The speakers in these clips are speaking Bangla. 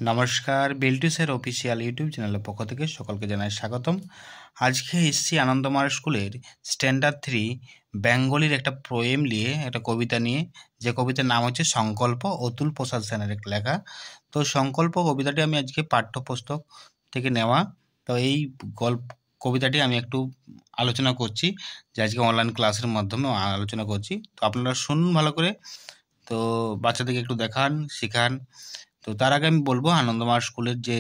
নমস্কার, বিল্টু স্যার অফিসিয়াল ইউটিউব চ্যানেলের পক্ষ থেকে সকলকে জানাই স্বাগতম। আজকে এসছি আনন্দমার স্কুলের স্ট্যান্ডার্ড 3 বেঙ্গলির একটা পোয়েম নিয়ে, একটা কবিতা নিয়ে, যে কবিতার নাম হচ্ছে সংকল্প, অতুল প্রসাদ সেনের একটা লেখা। তো সংকল্প কবিতাটি আমি আজকে পাঠ্যপুস্তক থেকে নেওয়া। তো এই কবিতাটি আমি একটু আলোচনা করছি, যে আজকে অনলাইন ক্লাসের মাধ্যমে আলোচনা করছি। তো আপনারা শুনুন ভালো করে, তো বাচ্চাদেরকে একটু দেখান, শেখান। তো তার আগে আমি বলবো আনন্দমার স্কুলের যে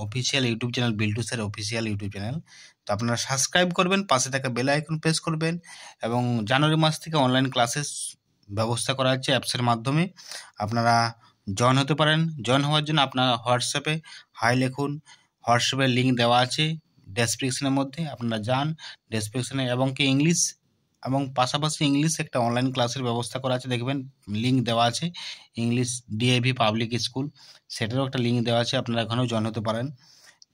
official YouTube channel, Biltu sir official YouTube channel, তো আপনারা সাবস্ক্রাইব করবেন, পাশে থাকা বেল আইকন প্রেস করবেন। এবং জানুয়ারি মাস থেকে অনলাইন ক্লাসেস ব্যবস্থা করা হচ্ছে অ্যাপসের মাধ্যমে, আপনারা জয়েন হতে পারেন। জয়েন হওয়ার জন্য আপনারা হোয়াটসঅ্যাপে হাই লিখুন, হোয়াটসঅ্যাপের লিঙ্ক দেওয়া আছে ডেসক্রিপশনের মধ্যে, আপনারা যান ডেসক্রিপশনে। এবং কি ইংলিশ এবং পাশাপাশি ইংলিশ একটা অনলাইন ক্লাসের ব্যবস্থা করা আছে, দেখবেন লিঙ্ক দেওয়া আছে, ইংলিশ ডিএভি পাবলিক স্কুল, সেটারও একটা লিঙ্ক দেওয়া আছে, আপনারা এখানেও জয়েন হতে পারেন।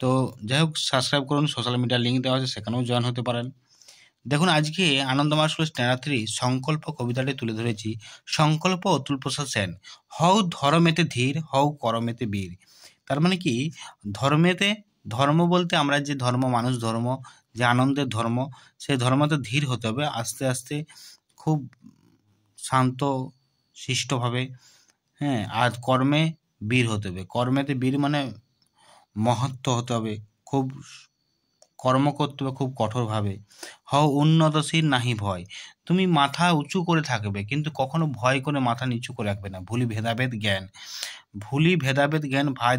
তো যাই হোক, সাবস্ক্রাইব করুন, সোশ্যাল মিডিয়ার লিঙ্ক দেওয়া আছে, সেখানেও জয়েন হতে পারেন। দেখুন, আজকে আনন্দমার স্কুল স্ট্যান্ডার্ড 3 সংকল্প কবিতাটি তুলে ধরেছি। সংকল্প অতুল প্রসাদ সেন। হও ধর্মেতে ধীর, হও করমেতে বীর। তার মানে কি, ধর্মেতে, ধর্ম বলতে আমরা যে ধর্ম, মানুষ ধর্ম, যে আনন্দের ধর্ম, সেই ধর্মতে ধীর হতে হবে, আস্তে আস্তে, খুব শান্ত শিষ্টভাবে। হ্যাঁ, আর কর্মে বীর হতে হবে। কর্মেতে বীর মানে মহত্ব হতে হবে, খুব কর্ম করতে হবে খুব কঠোরভাবে। হও উন্নতশীল নাহি ভয়। তুমি মাথা উঁচু করে থাকবে, কিন্তু কখনো ভয় করে মাথা নিচু করে রাখবে না। ভুলি ভেদাভেদ জ্ঞান। ভুলি ভেদাভেদ জ্ঞান, ভাই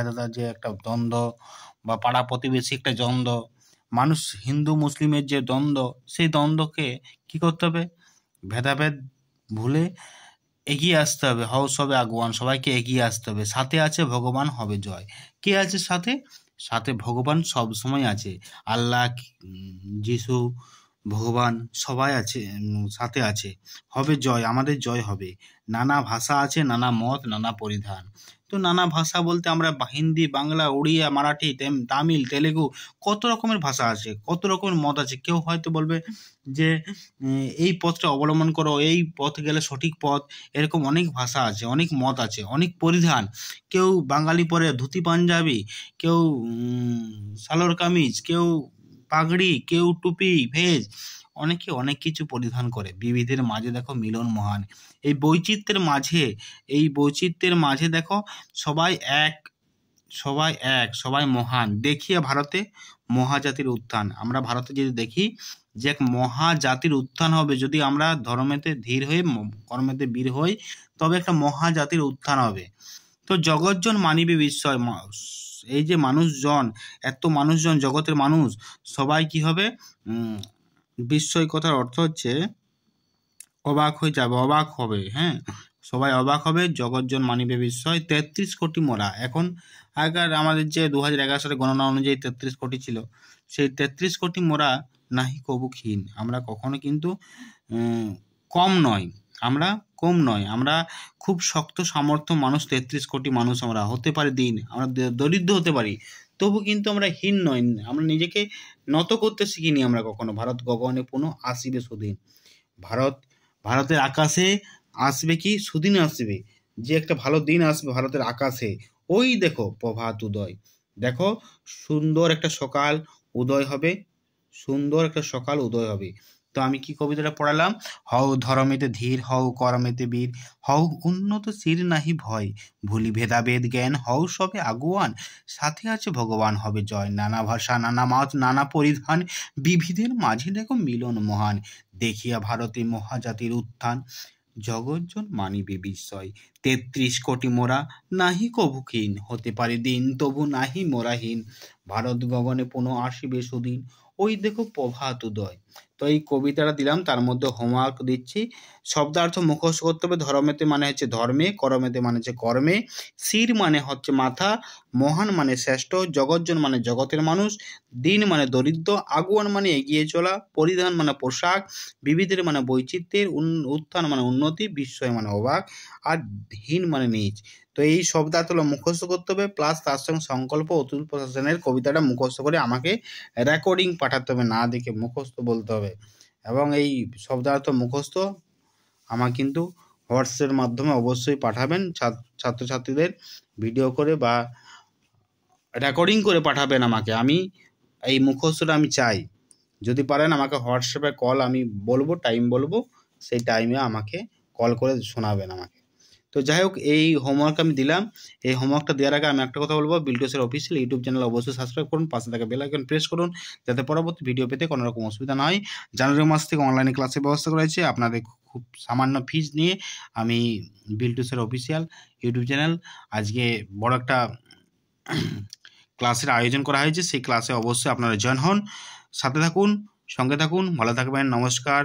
দাদার যে একটা দ্বন্দ্ব, বা পাড়া প্রতিবেশী একটা দ্বন্দ্ব, মানুষ হিন্দু মুসলিমের যে দ্বন্দ্ব, সেই দ্বন্দ্বকে কি করতে হবে? ভেদাভেদ ভুলে এগিয়ে আসতে হবে। হও সবে আগুয়ান, সবাইকে এগিয়ে আসতে হবে। সাথে আছে ভগবান, হবে জয়। কে আছে সাথে? সাথে ভগবান সব সময় আছে। আল্লাহ, যিশু, ভগবান সবাই আছে, সাথে আছে। হবে জয়, আমাদের জয় হবে। নানা ভাষা আছে, নানা মত, নানা পরিধান। তো নানা ভাষা বলতে আমরা হিন্দি, বাংলা, উড়িয়া, মারাঠি, তামিল, তেলেগু, কত রকমের ভাষা আছে, কত রকমের মত আছে। কেউ হয়তো বলবে যে এই পথটা অবলম্বন করো, এই পথ গেলে সঠিক পথ। এরকম অনেক ভাষা আছে, অনেক মত আছে, অনেক পরিধান। কেউ বাঙালি পরে ধুতি পাঞ্জাবি, কেউ সালোয়ার কামিজ, কেউ পাগড়ি, কেউ টুপি, ভেজ, অনেকে অনেক কিছু পরিধান করে। বিবিধের মাঝে দেখো মিলন মহান। এই বৈচিত্র্যের মাঝে, এই বৈচিত্র্যের মাঝে দেখো সবাই এক, সবাই এক, সবাই মহান। দেখিয়া ভারতে মহাজাতির উত্থান। আমরা ভারতে যদি দেখি যে এক মহাজাতির উত্থান হবে, যদি আমরা ধর্মেতে ধীর হয়ে কর্মেতে বীর হই, তবে একটা মহাজাতির উত্থান হবে। তো জগৎজন মানিবে বিস্ময়। এই যে মানুষজন, এত মানুষজন, জগতের মানুষ সবাই কি হবে? বিস্ময় কথার অর্থ হচ্ছে অবাক হয়ে যাবে, অবাক হবে। হ্যাঁ, সবাই অবাক হবে। জগৎজন মানিবে বিস্ময়। 33 কোটি মোরা। এখন আগের আমাদের যে 2011 সালে গণনা অনুযায়ী 33 কোটি ছিল, সেই 33 কোটি মোরা নাহি কবু ক্ষীণ। আমরা কখনো কিন্তু কম নয়, আমরা কম নয়, আমরা খুব শক্ত সামর্থ্য মানুষ। 33 কোটি মানুষ আমরা হতে পারি দিন, আমরা দরিদ্র হতে পারি, তবু কিন্তু আমরা হীন নয়। আমরা নিজেকে নত করতে শিখিনি আমরা কখনো। ভারত গগনে পুনঃ আসিবে সুদিন। ভারতের আকাশে আসবে কি? সুদিন আসবে, যে একটা ভালো দিন আসবে ভারতের আকাশে। ওই দেখো প্রভাত উদয়, দেখো সুন্দর একটা সকাল উদয় হবে, সুন্দর একটা সকাল উদয় হবে। তো আমি কি কবিতাটা পড়ালাম? হও ধর্মেতে ধীর, হও করমেতে বীর, হও উন্নত শির নাহি ভয়। ভুলি ভেদাভেদ জ্ঞান, হও সবে আগুয়ান। সাথে আছে ভগবান, হবে জয়। নানা ভাষা, নানা মত, নানা পরিধান। বিবিধের মাঝে দেখো মিলন মহান। দেখিয়া ভারতে মহাজাতির উত্থান। জগৎজন মানিবে বিস্ময়। 33 কোটি মোরা নাহি কভু ক্ষীণ। হতে পারে দিন, তবু নাহি মোরাহীন। ভারত গগনে পুনঃ আসিবে সুদিন। ওই দেখো প্রভাত উদয়। তো এই কবিতাটা দিলাম, তার মধ্যে হোমওয়ার্ক দিচ্ছি। শব্দার্থ মুখস্থ করতে হবে। ধর্মেতে মানে হচ্ছে ধর্মে, করমেতে মানে হচ্ছে কর্মে, শির মানে হচ্ছে মাথা, মহান মানে শ্রেষ্ঠ, জগৎজন মানে জগতের মানুষ, দিন মানে দরিদ্র, আগুয়ান মানে এগিয়ে চলা, পরিধান মানে পোশাক, বিবিধের মানে বৈচিত্র্যের, উত্থান মানে উন্নতি, বিস্ময় মানে অবাক, আর হীন মানে নিচ। তো এই শব্দার্থগুলো মুখস্থ করতে হবে, প্লাস তার সঙ্গে সংকল্প অতুল প্রশাসনের কবিতাটা মুখস্থ করে আমাকে রেকর্ডিং পাঠাতে হবে, না দেখে মুখস্থ বলতে হবে। এবং এই শব্দার্থ মুখস্থ আমার কিন্তু হোয়াটসঅ্যাপের মাধ্যমে অবশ্যই পাঠাবেন, ছাত্রছাত্রীদের ভিডিও করে বা রেকর্ডিং করে পাঠাবেন আমাকে। আমি এই মুখস্থটা আমি চাই। যদি পারেন আমাকে হোয়াটসঅ্যাপে কল, আমি বলবো, টাইম বলবো, সেই টাইমে আমাকে কল করে শোনাবেন আমাকে। তো যাই হোক, এই হোমওয়ার্ক আমি দিলাম। এই হোমওয়ার্কটা দেওয়ার আগে আমি একটা কথা বলবো, বিল্টুসের অফিসিয়াল ইউটিউব চ্যানেল অবশ্যই সাবস্ক্রাইব করুন, পাশে থাকা বেল আইকন প্রেস করুন, যাতে পরবর্তী ভিডিও পেতে কোনো রকম অসুবিধা না হয়। জানুয়ারি মাস থেকে অনলাইনে ক্লাসের ব্যবস্থা করা হয়েছে। আপনাদের খুব সামান্য ফিজ নিয়ে আমি বিল্টুসের অফিসিয়াল ইউটিউব চ্যানেল আজকে বড় একটা ক্লাসের আয়োজন করা হয়েছে। সেই ক্লাসে অবশ্যই আপনারা জয়েন হন, সাথে থাকুন, সঙ্গে থাকুন, ভালো থাকবেন। নমস্কার।